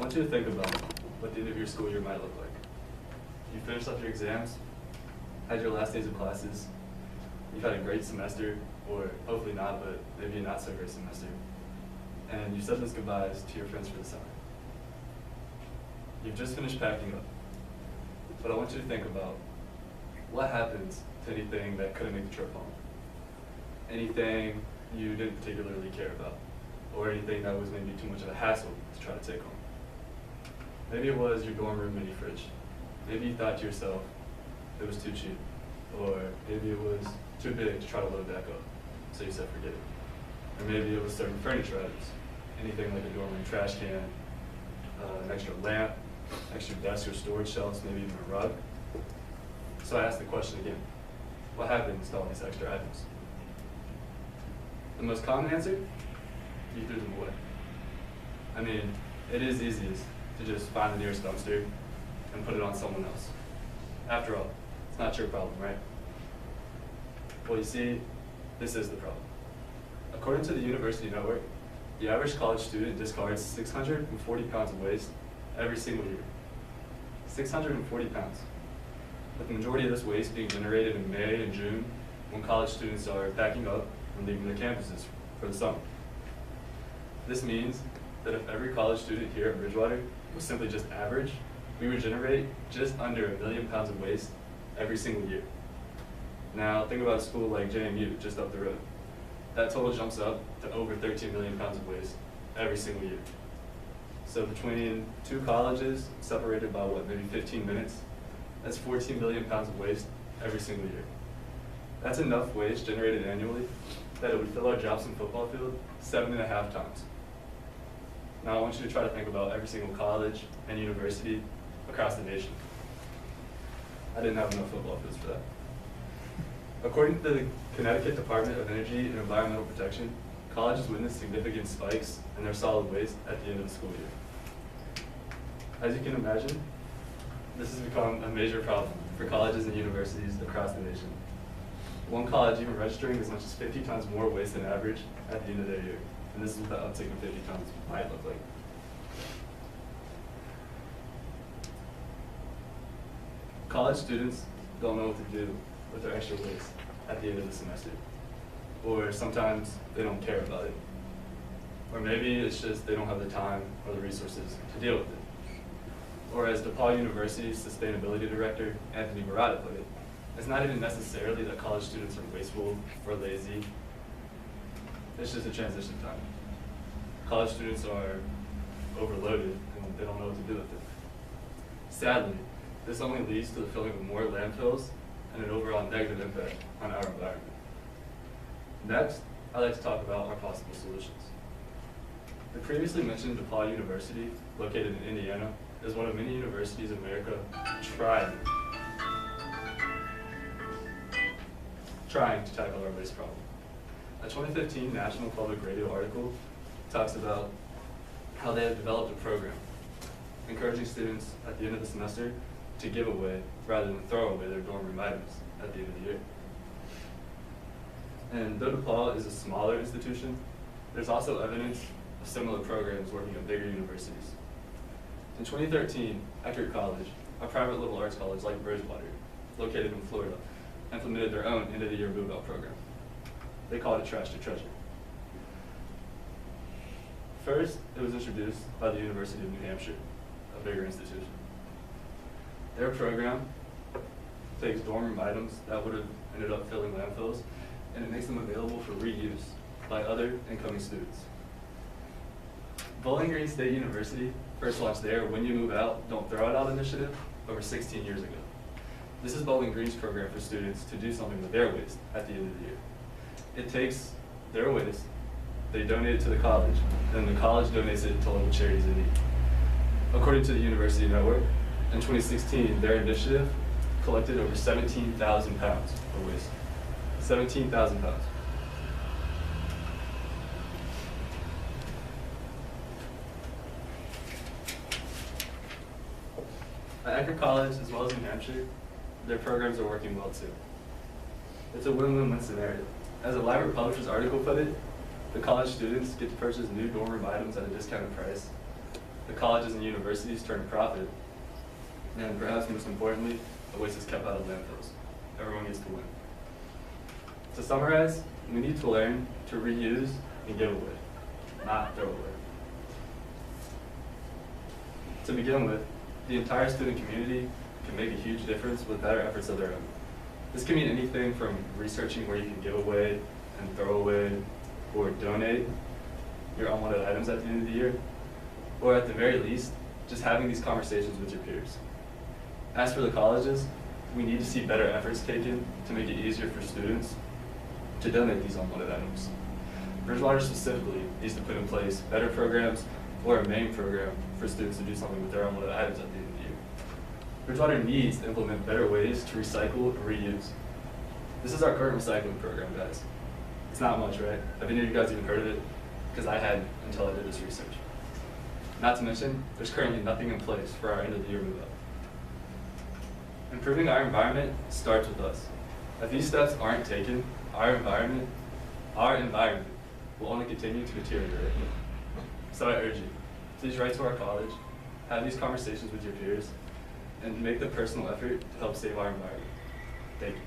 want you to think about what the end of your school year might look like. You finished up your exams, had your last days of classes, you've had a great semester, or hopefully not, but maybe a not so great semester, and you said those goodbyes to your friends for the summer. You've just finished packing up, but I want you to think about what happens to anything that couldn't make the trip home. Anything you didn't particularly care about, or anything that was maybe too much of a hassle to try to take home. Maybe it was your dorm room mini fridge. Maybe you thought to yourself it was too cheap, or maybe it was too big to try to load back up, so you said forget it. Or maybe it was certain furniture items, anything like a dorm room trash can, an extra lamp, extra desk or storage shelves, maybe even a rug. So I asked the question again, what happens to all these extra items? The most common answer, you threw them away. I mean, it is easiest to just find the nearest dumpster and put it on someone else. After all, it's not your problem, right? Well, you see, this is the problem. According to the University Network, the average college student discards 640 pounds of waste every single year. 640 pounds. With the majority of this waste being generated in May and June, when college students are packing up and leaving their campuses for the summer. This means that if every college student here at Bridgewater was simply just average, we would generate just under 1 million pounds of waste every single year. Now, think about a school like JMU, just up the road. That total jumps up to over 13 million pounds of waste every single year. So between two colleges, separated by what, maybe 15 minutes, that's 14 million pounds of waste every single year. That's enough waste generated annually that it would fill our Jobson football field 7.5 times. Now I want you to try to think about every single college and university across the nation. I didn't have enough football fields for that. According to the Connecticut Department of Energy and Environmental Protection, colleges witness significant spikes in their solid waste at the end of the school year. As you can imagine, this has become a major problem for colleges and universities across the nation. One college even registering as much as 50 times more waste than average at the end of their year. And this is what the uptick of 50 tons might look like. College students don't know what to do with their extra waste at the end of the semester. Or sometimes they don't care about it. Or maybe it's just they don't have the time or the resources to deal with it. Or as DePaul University's sustainability director, Anthony Barada, put it, it's not even necessarily that college students are wasteful or lazy. It's just a transition time. College students are overloaded and they don't know what to do with it. Sadly, this only leads to the filling of more landfills and an overall negative impact on our environment. Next, I'd like to talk about our possible solutions. The previously mentioned DePaul University, located in Indiana, is one of many universities in America trying to tackle our waste problem. A 2015 National Public Radio article talks about how they have developed a program encouraging students at the end of the semester to give away rather than throw away their dorm room items at the end of the year. And though DePaul is a smaller institution, there's also evidence of similar programs working at bigger universities. In 2013, Eckerd College, a private liberal arts college like Bridgewater, located in Florida, implemented their own end-of-the-year move-out program. They called it Trash to Treasure. First, it was introduced by the University of New Hampshire, a bigger institution. Their program takes dorm room items that would have ended up filling landfills, and it makes them available for reuse by other incoming students. Bowling Green State University first launched their When You Move Out, Don't Throw It Out initiative over 16 years ago. This is Bowling Green's program for students to do something with their waste at the end of the year. It takes their waste, they donate it to the college, and the college donates it to local charities in need. According to the University Network, in 2016, their initiative collected over 17,000 pounds of waste. 17,000 pounds. At Eckerd College, as well as New Hampshire, their programs are working well too. It's a win-win-win scenario. As a Library Publisher's article put it, the college students get to purchase new dorm room items at a discounted price, the colleges and universities turn a profit, and perhaps most importantly, the waste is kept out of landfills. Everyone gets to win. To summarize, we need to learn to reuse and give away, not throw away. To begin with, the entire student community can make a huge difference with better efforts of their own. This can mean anything from researching where you can give away and throw away or donate your unwanted items at the end of the year, or at the very least, just having these conversations with your peers. As for the colleges, we need to see better efforts taken to make it easier for students to donate these unwanted items. Bridgewater specifically needs to put in place better programs or a main program for students to do something with their unwanted items at the end of the year. Bridgewater needs to implement better ways to recycle and reuse. This is our current recycling program, guys. It's not much, right? Have any of you guys even heard of it? Because I hadn't until I did this research. Not to mention, there's currently nothing in place for our end of the year move-up. Improving our environment starts with us. If these steps aren't taken, our environment will only continue to deteriorate. So I urge you, please write to our college, have these conversations with your peers, and make the personal effort to help save our environment. Thank you.